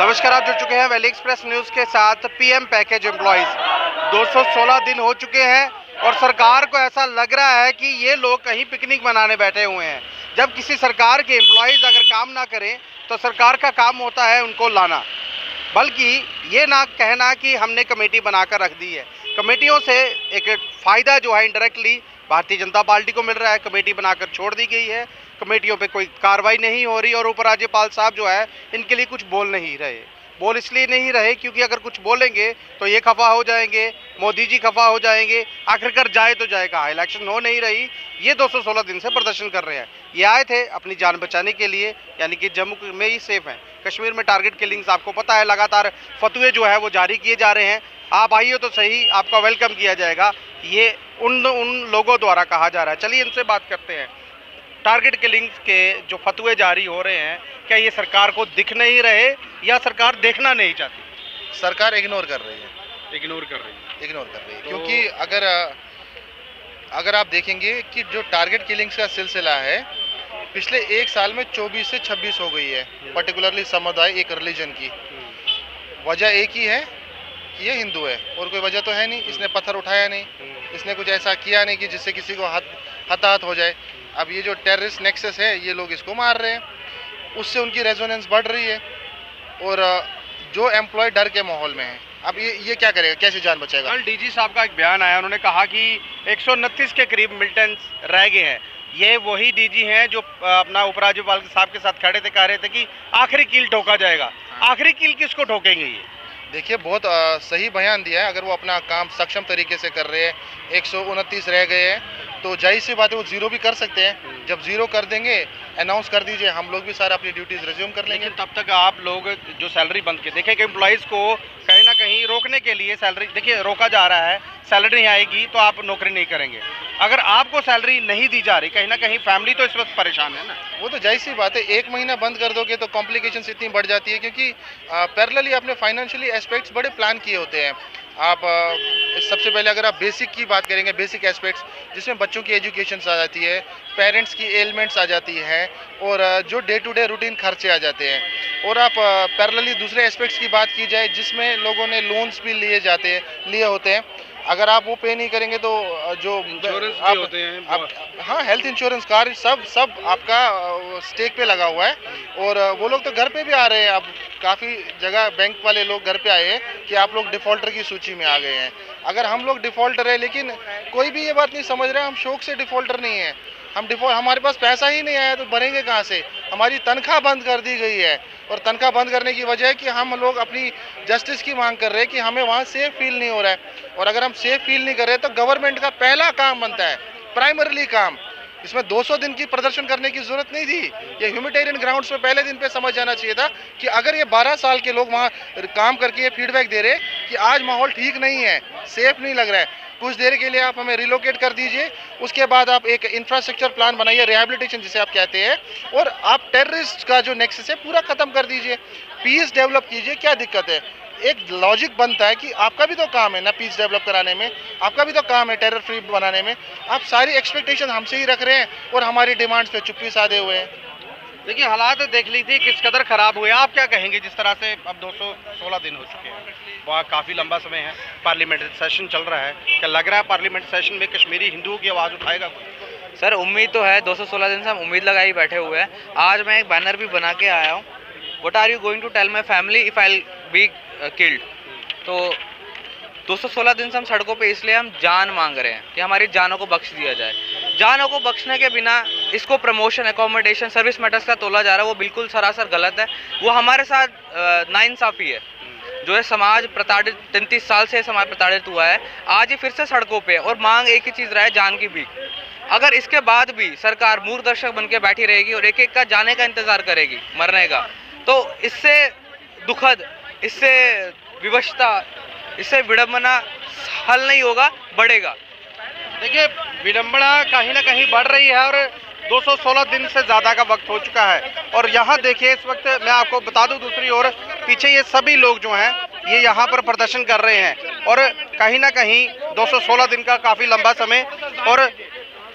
नमस्कार, आप जुड़ चुके हैं वैली एक्सप्रेस न्यूज़ के साथ। पीएम पैकेज एम्प्लॉइज 216 दिन हो चुके हैं और सरकार को ऐसा लग रहा है कि ये लोग कहीं पिकनिक मनाने बैठे हुए हैं। जब किसी सरकार के एम्प्लॉइज अगर काम ना करें तो सरकार का काम होता है उनको लाना, बल्कि ये ना कहना कि हमने कमेटी बनाकर रख दी है। कमेटियों से एक फ़ायदा जो है इनडायरेक्टली भारतीय जनता पार्टी को मिल रहा है। कमेटी बनाकर छोड़ दी गई है, कमेटियों पे कोई कार्रवाई नहीं हो रही और उपराज्यपाल साहब जो है इनके लिए कुछ बोल नहीं रहे। बोल इसलिए नहीं रहे क्योंकि अगर कुछ बोलेंगे तो ये खफा हो जाएंगे, मोदी जी खफा हो जाएंगे। आखिरकार जाए तो जाए कहाँ, इलेक्शन हो नहीं रही। ये 216 दिन से प्रदर्शन कर रहे हैं। ये आए थे अपनी जान बचाने के लिए, यानी कि जम्मू में ही सेफ हैं। कश्मीर में टारगेट किलिंग्स आपको पता है, लगातार फतवे जो है वो जारी किए जा रहे हैं। आप आइए तो सही, आपका वेलकम किया जाएगा, ये उन लोगों द्वारा कहा जा रहा है। चलिए इनसे बात करते हैं। टारगेट किलिंग्स के जो फतवे जारी हो रहे हैं, क्या ये सरकार को दिख नहीं रहे या सरकार देखना नहीं चाहती? सरकार इग्नोर कर रही है। इग्नोर कर रही है। क्योंकि अगर आप देखेंगे कि जो टारगेट किलिंग्स का सिलसिला है पिछले एक साल में 24 से 26 हो गई है, पर्टिकुलरली समुदाय एक रिलीजन की। वजह एक ही है कि ये हिंदू है और कोई वजह तो है नहीं। इसने पत्थर उठाया नहीं, इसने कुछ ऐसा किया नहीं कि जिससे किसी को हताहत हो जाए। अब ये जो टेररिस्ट नेक्सस है, ये लोग इसको मार रहे हैं, उससे उनकी रेजोनेंस बढ़ रही है और जो एम्प्लॉय डर के माहौल में है, अब ये क्या करेगा, कैसे जान बचाएगा? कल डीजी साहब का एक बयान आया, उन्होंने कहा कि 129 के करीब मिलिटेंट्स रह गए हैं। ये वही डीजी हैं जो अपना उपराज्यपाल साहब के साथ खड़े थे, कह रहे थे कि आखिरी कील ठोका जाएगा। आखिरी कील किसको ठोकेंगे ये? देखिए, बहुत सही बयान दिया है। अगर वो अपना काम सक्षम तरीके से कर रहे हैं, 129 रह गए हैं, तो जाहिर सी बात है वो जीरो भी कर सकते हैं। जब जीरो कर देंगे, अनाउंस कर दीजिए, हम लोग भी सारा अपनी ड्यूटीज रिज्यूम कर लेंगे। लेकिन तब तक आप लोग जो सैलरी बंद के देखें कि एम्प्लॉइज़ को कहीं ना कहीं रोकने के लिए सैलरी, देखिए रोका जा रहा है, सैलरी नहीं आएगी तो आप नौकरी नहीं करेंगे। अगर आपको सैलरी नहीं दी जा रही, कहीं ना कहीं फैमिली तो इस वक्त परेशान है ना। वो तो जाहिर सी बात है, एक महीना बंद कर दोगे तो कॉम्प्लिकेशंस इतनी बढ़ जाती है, क्योंकि पैरेलली आपने फाइनेंशियली एस्पेक्ट्स बड़े प्लान किए होते हैं। आप सबसे पहले अगर आप बेसिक की बात करेंगे, बेसिक एस्पेक्ट्स जिसमें बच्चों की एजुकेशन आ जाती है, पेरेंट्स की एलिमेंट्स आ जाती हैं और जो डे टू डे रूटीन खर्चे आ जाते हैं। और आप पैरेलली दूसरे एस्पेक्ट्स की बात की जाए जिसमें लोगों ने लोन्स भी लिए होते हैं, अगर आप वो पे नहीं करेंगे तो जो इंश्योरेंस भी होते हैं, हाँ, हेल्थ इंश्योरेंस, कार, सब आपका स्टेक पे लगा हुआ है। और वो लोग तो घर पे भी आ रहे हैं। अब काफ़ी जगह बैंक वाले लोग घर पे आए हैं कि आप लोग डिफ़ॉल्टर की सूची में आ गए हैं। अगर हम लोग डिफ़ॉल्टर है, लेकिन कोई भी ये बात नहीं समझ रहे, हम शौक से डिफ़ॉल्टर नहीं है। हमारे पास पैसा ही नहीं आया तो भरेंगे कहाँ से? हमारी तनख्वाह बंद कर दी गई है और तनख्वाह बंद करने की वजह है कि हम लोग अपनी जस्टिस की मांग कर रहे हैं कि हमें वहाँ सेफ फील नहीं हो रहा है। और अगर हम सेफ फील नहीं कर रहे तो गवर्नमेंट का पहला काम बनता है, प्राइमरीली काम। इसमें 200 दिन की प्रदर्शन करने की जरूरत नहीं थी। ये ह्यूमैनिटेरियन ग्राउंड्स पे पहले दिन पे समझ जाना चाहिए था कि अगर ये 12 साल के लोग वहाँ काम करके ये फीडबैक दे रहे कि आज माहौल ठीक नहीं है, सेफ नहीं लग रहा है, कुछ देर के लिए आप हमें रिलोकेट कर दीजिए, उसके बाद आप एक इंफ्रास्ट्रक्चर प्लान बनाइए, रिहैबिलिटेशन जिसे आप कहते हैं, और आप टेररिस्ट का जो नेक्सस है पूरा खत्म कर दीजिए, पीस डेवलप कीजिए। क्या दिक्कत है? एक लॉजिक बनता है कि आपका भी तो काम है ना पीस डेवलप कराने में, आपका भी तो काम है टेरर फ्री बनाने में। आप सारी एक्सपेक्टेशन हमसे ही रख रहे हैं और हमारी डिमांड्स पे चुप्पी साधे हुए हैं। देखिए हालात देख लीजिए किस कदर खराब हुए। आप क्या कहेंगे जिस तरह से अब 216 दिन हो चुके हैं, वहाँ काफ़ी लंबा समय है, पार्लियामेंट्री सेशन चल रहा है, क्या लग रहा है पार्लियामेंट सेशन में कश्मीरी हिंदुओं की आवाज़ उठाएगा कोई? सर उम्मीद तो है, 216 दिन से हम उम्मीद लगाए बैठे हुए हैं। आज मैं एक बैनर भी बना के आया हूँ, what are you going to tell my family if I be killed. तो 216 दिन से हम सड़कों पे इसलिए हम जान मांग रहे हैं कि हमारी जानों को बख्श दिया जाए। जानों को बख्शने के बिना इसको प्रमोशन, एकोमोडेशन, सर्विस मैटर्स का तोला जा रहा है, वो बिल्कुल सरासर गलत है। वो हमारे साथ नाइंसाफ़ी है। जो है समाज प्रताड़ित, 33 साल से समाज प्रताड़ित हुआ है, आज ये फिर से सड़कों पे और मांग एक ही चीज़ रहा है, जान की भीख। अगर इसके बाद भी सरकार मूर्खदर्शक बन के बैठी रहेगी और एक एक का जाने का इंतज़ार करेगी, मरने का, तो इससे दुखद, इससे विवशता, इससे विडंबना हल नहीं होगा, बढ़ेगा। देखिए विडंबना कहीं ना कहीं बढ़ रही है और 216 दिन से ज़्यादा का वक्त हो चुका है। और यहाँ देखिए इस वक्त मैं आपको बता दूँ, दूसरी ओर पीछे ये सभी लोग जो हैं ये यहाँ पर प्रदर्शन कर रहे हैं और कहीं ना कहीं 216 दिन का काफ़ी लंबा समय और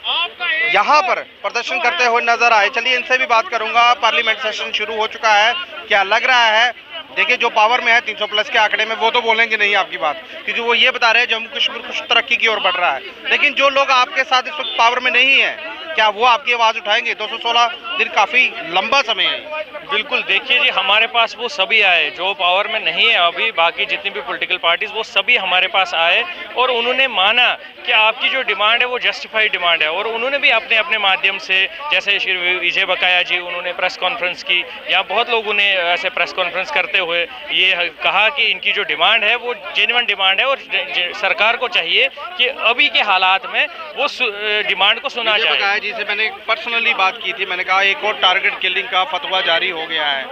यहाँ पर प्रदर्शन करते हुए नजर आए। चलिए इनसे भी बात करूंगा। पार्लियामेंट सेशन शुरू हो चुका है, क्या लग रहा है देखिए जो पावर में है 300 प्लस के आंकड़े में वो तो बोलेंगे नहीं आपकी बात, क्योंकि वो ये बता रहे हैं जम्मू कश्मीर कुछ तरक्की की ओर बढ़ रहा है। लेकिन जो लोग आपके साथ इस वक्त पावर में नहीं है, क्या वो आपकी आवाज़ उठाएंगे? 216 दिन काफ़ी लंबा समय है। बिल्कुल, देखिए जी, हमारे पास वो सभी आए जो पावर में नहीं है अभी, बाकी जितनी भी पॉलिटिकल पार्टीज वो सभी हमारे पास आए और उन्होंने माना कि आपकी जो डिमांड है वो जस्टिफाइड डिमांड है। और उन्होंने भी अपने अपने माध्यम से, जैसे श्री विजय बकाया जी, उन्होंने प्रेस कॉन्फ्रेंस की, या बहुत लोगों ने ऐसे प्रेस कॉन्फ्रेंस करते हुए ये कहा कि इनकी जो डिमांड है वो जेन्युइन डिमांड है और सरकार को चाहिए कि अभी के हालात में वो डिमांड को सुना जाए। बकाया जी से मैंने पर्सनली बात की थी, मैंने कहा एक और टारगेट किलिंग का फतवा जारी हो गया है,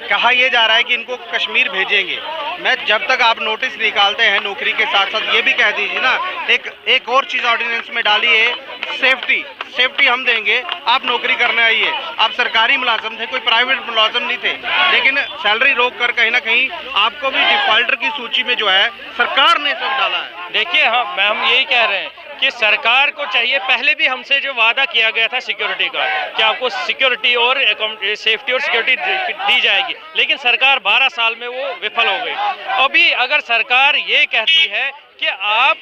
कहा यह जा रहा है कि इनको कश्मीर भेजेंगे। मैं जब तक आप नोटिस निकालते हैं नौकरी के साथ साथ ये भी कह दीजिए ना, एक और चीज़ ऑर्डिनेंस में डाली है, सेफ्टी हम देंगे, आप नौकरी करने आइए। आप सरकारी मुलाजिम थे, कोई प्राइवेट मुलाजिम नहीं थे, लेकिन सैलरी रोक कर कहीं ना कहीं आपको भी डिफॉल्टर की सूची में जो है सरकार ने सब डाला है। देखिए, हम यही कह रहे हैं कि सरकार को चाहिए, पहले भी हमसे जो वादा किया गया था सिक्योरिटी का कि आपको सिक्योरिटी और सेफ्टी और सिक्योरिटी दी जाएगी, लेकिन सरकार 12 साल में वो विफल हो गई। अभी अगर सरकार ये कहती है कि आप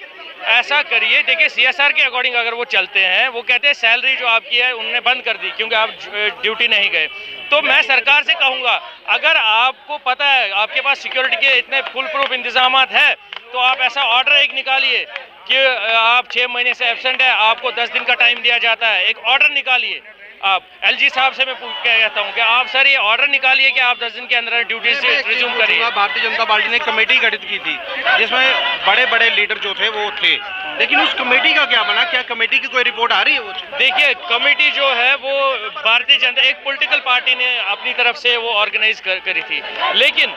ऐसा करिए, देखिए CSR के अकॉर्डिंग अगर वो चलते हैं, वो कहते हैं सैलरी जो आपकी है उन्होंने बंद कर दी क्योंकि आप ड्यूटी नहीं गए। तो मैं सरकार से कहूँगा, अगर आपको पता है आपके पास सिक्योरिटी के इतने फुल प्रूफ इंतजाम है तो आप ऐसा ऑर्डर एक निकालिए कि आप 6 महीने से एब्सेंट है, आपको 10 दिन का टाइम दिया जाता है, एक ऑर्डर निकालिए। आप LG साहब से मैं कहता हूँ कि आप सर ये ऑर्डर निकालिए कि आप 10 दिन के अंदर ड्यूटी से रिज्यूम करिए। भारतीय जनता पार्टी ने कमेटी गठित की थी जिसमें बड़े बड़े लीडर जो थे वो थे, लेकिन उस कमेटी का क्या बना? क्या कमेटी की कोई रिपोर्ट आ रही है? वो देखिए, कमेटी जो है वो भारतीय जनता, एक पॉलिटिकल पार्टी ने अपनी तरफ से वो ऑर्गेनाइज करी थी, लेकिन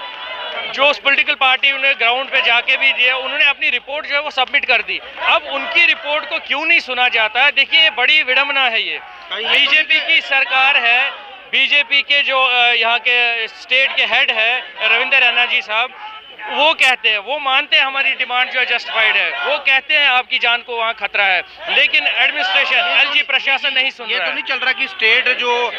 जो उस पॉलिटिकल पार्टी ने ग्राउंड पे जाके भी दिया, उन्होंने अपनी रिपोर्ट जो है वो सबमिट कर दी। अब उनकी रिपोर्ट को क्यों नहीं सुना जाता है? देखिए, ये बड़ी विडंबना है। ये बीजेपी की सरकार है, बीजेपी के जो यहाँ के स्टेट के हेड है रविंद्र रैना जी साहब, वो कहते हैं, वो मानते हैं हमारी डिमांड जो है जस्टिफाइड है, वो कहते हैं आपकी जान को वहाँ खतरा है, लेकिन एडमिनिस्ट्रेशन LG प्रशासन नहीं सुन रहा है। ये तो नहीं चल रहा कि स्टेट जो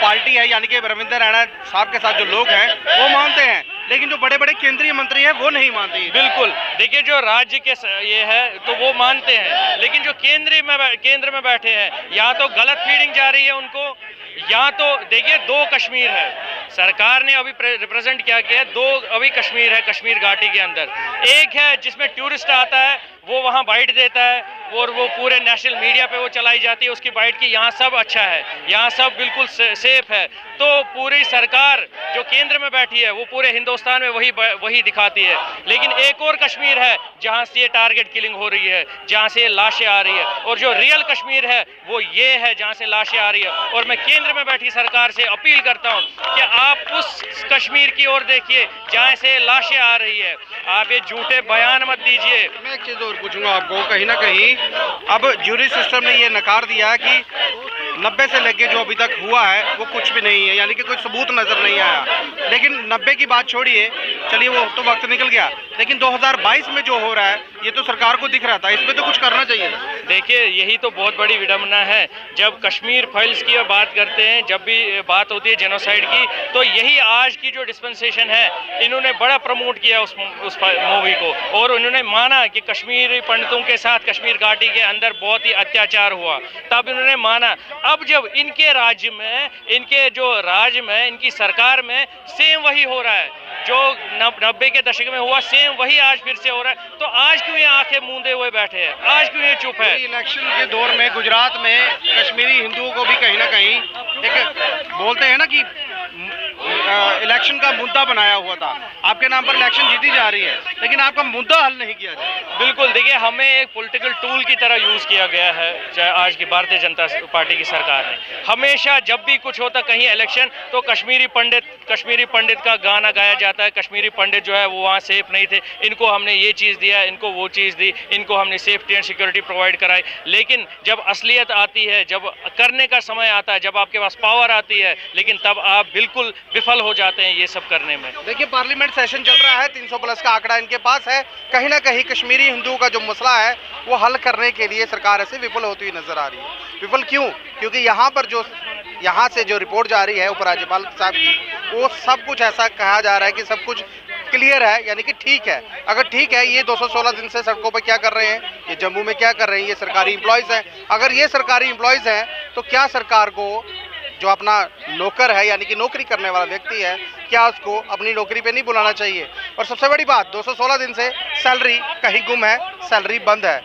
पार्टी है यानी कि रविंद्र रैना साहब के साथ जो लोग हैं वो मानते हैं, लेकिन जो बड़े बड़े केंद्रीय मंत्री हैं वो नहीं मानते। बिल्कुल, देखिए जो राज्य के ये है तो वो मानते हैं, लेकिन जो केंद्र में बैठे हैं, या तो गलत फीडिंग जा रही है उनको, या तो देखिए 2 कश्मीर है, सरकार ने अभी रिप्रेजेंट क्या किया, 2 अभी कश्मीर है, कश्मीर घाटी के अंदर। एक है जिसमें टूरिस्ट आता है, वो वहाँ बाइट देता है और वो पूरे नेशनल मीडिया पे वो चलाई जाती है उसकी बाइट की, यहाँ सब अच्छा है, यहाँ सब बिल्कुल सेफ है। तो पूरी सरकार जो केंद्र में बैठी है वो पूरे हिंदुस्तान में वही दिखाती है। लेकिन एक और कश्मीर है जहाँ से ये टारगेट किलिंग हो रही है, जहाँ से लाशें आ रही है, और जो रियल कश्मीर है वो ये है जहाँ से लाशें आ रही है। और मैं केंद्र में बैठी सरकार से अपील करता हूँ कि आप उस कश्मीर की ओर देखिए जहाँ से लाशें आ रही है, आप ये झूठे बयान मत दीजिए। मैं एक चीज़ और पूछूंगा आपको, कहीं ना कहीं अब ज्यूरी सिस्टम ने ये नकार दिया है कि 90 से लेके जो अभी तक हुआ है वो कुछ भी नहीं है, यानी कि कोई सबूत नजर नहीं आया। लेकिन 90 की बात छोड़िए, चलिए वो तो वक्त निकल गया, लेकिन 2022 में जो हो रहा है ये तो सरकार को दिख रहा था, इसमें तो कुछ करना चाहिए था। देखिए, यही तो बहुत बड़ी विडंबना है। जब कश्मीर फाइल्स की बात करते हैं, जब भी बात होती है जेनोसाइड की, तो यही आज की जो डिस्पेंसेशन है इन्होंने बड़ा प्रमोट किया उस मूवी को, और उन्होंने माना कि कश्मीरी पंडितों के साथ कश्मीर घाटी के अंदर बहुत ही अत्याचार हुआ, तब इन्होंने माना। अब जब इनके राज्य में, इनके जो राज्य में, इनकी सरकार में सेम वही हो रहा है जो 90 के दशक में हुआ, सेम वही आज फिर से हो रहा है, तो आज क्यों ये आंखें मूंदे हुए बैठे हैं? आज क्यों ये चुप है? इलेक्शन के दौर में गुजरात में कश्मीरी हिंदुओं को भी कहीं ना कहीं एक बोलते हैं ना कि इलेक्शन का मुद्दा बनाया हुआ था, आपके नाम पर इलेक्शन जीती जा रही है, लेकिन आपका मुद्दा हल नहीं किया जाए। बिल्कुल, देखिए हमें एक पॉलिटिकल टूल की तरह यूज़ किया गया है। चाहे आज की भारतीय जनता पार्टी की सरकार ने हमेशा जब भी कुछ होता कहीं इलेक्शन, तो कश्मीरी पंडित का गाना गाया जाता है, कश्मीरी पंडित जो है वो वहाँ सेफ नहीं थे, इनको हमने ये चीज़ दिया, इनको वो चीज़ दी, इनको हमने सेफ्टी एंड सिक्योरिटी प्रोवाइड कराई। लेकिन जब असलियत आती है, जब करने का समय आता है, जब आपके पास पावर आती है, लेकिन तब आप बिल्कुल विफल हो जाते हैं ये सब करने में। देखिए, पार्लियामेंट सेशन चल रहा है, 300 प्लस का आंकड़ा इनके पास है, कहीं ना कहीं कश्मीरी हिंदुओं का जो मसला है वो हल करने के लिए सरकार ऐसे विफल होती हुई नजर आ रही है। विफल क्यों? क्योंकि यहाँ पर जो यहाँ से जो रिपोर्ट जा रही है उपराज्यपाल साहब की, वो सब कुछ ऐसा कहा जा रहा है कि सब कुछ क्लियर है, यानी कि ठीक है। अगर ठीक है, ये 216 दिन से सड़कों पर क्या कर रहे हैं, ये जम्मू में क्या कर रहे हैं, ये सरकारी एम्प्लॉयज़ हैं। अगर ये सरकारी एम्प्लॉयज़ हैं तो क्या सरकार को जो अपना नौकर है, यानी कि नौकरी करने वाला व्यक्ति है, क्या उसको अपनी नौकरी पे नहीं बुलाना चाहिए? और सबसे बड़ी बात, 216 दिन से सैलरी कहीं गुम है, सैलरी बंद है।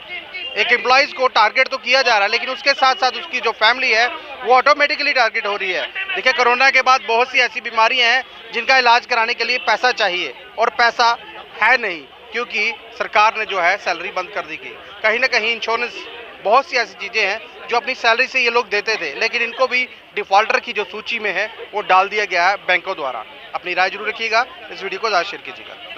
एक एम्प्लॉयज़ को टारगेट तो किया जा रहा है, लेकिन उसके साथ साथ उसकी जो फैमिली है वो ऑटोमेटिकली टारगेट हो रही है। देखिए, कोरोना के बाद बहुत सी ऐसी बीमारियां हैं जिनका इलाज कराने के लिए पैसा चाहिए, और पैसा है नहीं, क्योंकि सरकार ने जो है सैलरी बंद कर दी गई। कहीं ना कहीं इंश्योरेंस, बहुत सी ऐसी चीज़ें हैं जो अपनी सैलरी से ये लोग देते थे, लेकिन इनको भी डिफॉल्टर की जो सूची में है वो डाल दिया गया है बैंकों द्वारा। अपनी राय जरूर रखिएगा, इस वीडियो को ज़्यादा शेयर कीजिएगा।